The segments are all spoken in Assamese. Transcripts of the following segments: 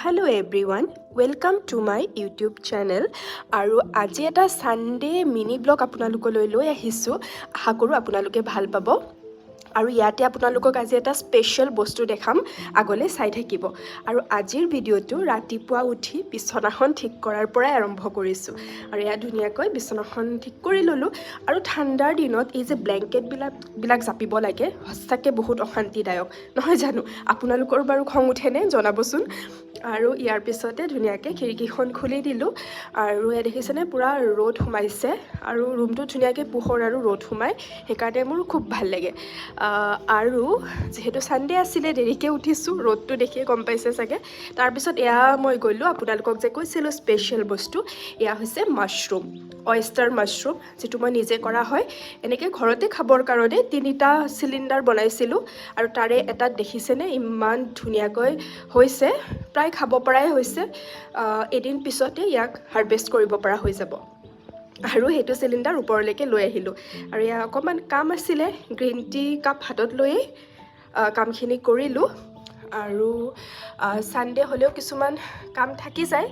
Hello everyone, welcome to my YouTube channel. আৰু আজি এটা সানডে মিনি ব্লগ আপোনালোকলৈ লৈ আহিছো। আশা কৰো আপোনালোকে ভাল পাব। আৰু ইয়াতে আপোনালোকক আজি এটা স্পেশাল বস্তু দেখাম, আগলৈ চাই থাকিব। আৰু আজিৰ ভিডিঅ'টো ৰাতিপুৱা উঠি বিছনাখন ঠিক কৰাৰ পৰাই আৰম্ভ কৰিছো। আৰু ইয়া ধুনীয়াকৈ বিছনাখন ঠিক কৰি ললো। আৰু ঠাণ্ডাৰ দিনত এই যে ব্লেংকেটবিলাক জাপিব লাগে, সঁচাকে বহুত অশান্তিদায়ক নহয় জানো? আপোনালোকৰ বাৰু খং উঠেনে জনাবচোন। আৰু ইয়াৰ পিছতে ধুনীয়াকৈ খিৰিকীখন খুলি দিলোঁ। আৰু ইয়াত দেখিছেনে পুৰা ৰ'দ সোমাইছে, আৰু ৰুমটো ধুনীয়াকৈ পোহৰ আৰু ৰ'দ সোমাই, সেইকাৰণে মোৰ খুব ভাল লাগে। আৰু যিহেতু ছানডে আছিলে, দেৰিকৈ উঠিছোঁ, ৰ'দটো দেখিয়ে গম পাইছে চাগে। তাৰপিছত এয়া মই গ'লোঁ, আপোনালোকক যে কৈছিলোঁ স্পেচিয়েল বস্তু, এয়া হৈছে মাছৰুম, অয়েষ্টাৰ মাছৰুম, যিটো মই নিজে কৰা হয়। এনেকৈ ঘৰতে খাবৰ কাৰণে 3টা চিলিণ্ডাৰ বনাইছিলোঁ। আৰু তাৰে এটাত দেখিছেনে ইমান ধুনীয়াকৈ হৈছে, প্ৰায় খাব পৰাই হৈছে। এদিন পিছতে ইয়াক হাৰভেষ্ট কৰিব পৰা হৈ যাব। আৰু সেইটো চিলিণ্ডাৰ ওপৰলৈকে লৈ আহিলোঁ। আৰু ইয়াৰ অকণমান কাম আছিলে, গ্ৰীণ টি কাপ হাতত লৈয়ে কামখিনি কৰিলোঁ। আৰু ছানডে হ'লেও কিছুমান কাম থাকি যায়,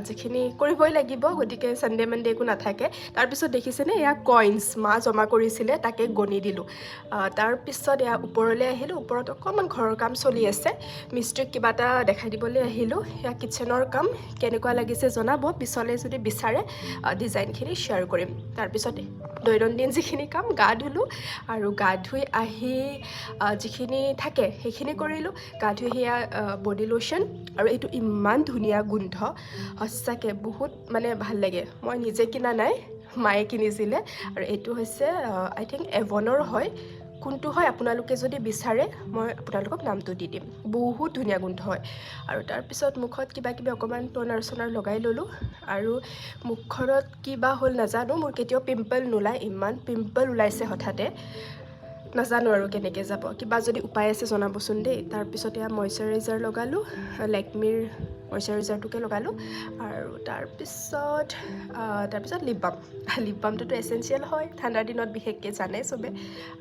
যিখিনি কৰিবই লাগিব, গতিকে ছানডে মানডে একো নাথাকে। তাৰপিছত দেখিছেনে এয়া কইনছ মা জমা কৰিছিলে, তাকে গণি দিলোঁ। তাৰপিছত এয়া ওপৰলৈ আহিলোঁ। ওপৰত অকণমান ঘৰৰ কাম চলি আছে, মিস্ত্ৰীক কিবা এটা দেখাই দিবলৈ আহিলোঁ। এয়া কিটচেনৰ কাম কেনেকুৱা লাগিছে জনাব, পিছলৈ যদি বিচাৰে ডিজাইনখিনি শ্বেয়াৰ কৰিম। তাৰপিছত দৈনন্দিন যিখিনি কাম, গা ধুলোঁ। আৰু গা ধুই আহি যিখিনি থাকে সেইখিনি কৰিলোঁ। গা ধুই সেয়া বডি লোশ্যন, আৰু এইটো ইমান ধুনীয়া গোন্ধ, সঁচাকৈ বহুত মানে ভাল লাগে। মই নিজে কিনা নাই, মায়ে কিনিছিলে। আৰু এইটো হৈছে আই থিংক এভনৰ হয়। কোনটো হয় আপোনালোকে যদি বিচাৰে মই আপোনালোকক নামটো দি দিম। বহুত ধুনীয়া গোন্ধ হয়। আৰু তাৰপিছত মুখত কিবা কিবি অকণমান টনাৰ চনাৰ লগাই ল'লোঁ। আৰু মুখখনত কিবা হ'ল নাজানো, মোৰ কেতিয়াও পিম্পল নোলায়, ইমান পিম্পল ওলাইছে হঠাতে, নাজানো আৰু কেনেকৈ যাব। কিবা যদি উপায় আছে জনাবচোন দেই। তাৰপিছত এয়া মইশ্চাৰাইজাৰ লগালোঁ, লেকমিৰ মইশ্চাৰাইজাৰটোকে লগালোঁ। আৰু তাৰপিছত লিপ বামটোতো এচেঞ্চিয়েল হয় ঠাণ্ডাৰ দিনত, বিশেষকৈ জানে চবে।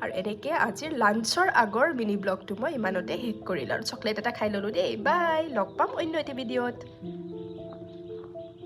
আৰু এনেকৈ আজিৰ লাঞ্চৰ আগৰ মিনি ব্লগটো মই ইমানতে শেষ কৰিলোঁ। আৰু চকলেট এটা খাই ল'লোঁ দেই। বাই, লগ পাম অন্য এটি ভিডিঅ'ত।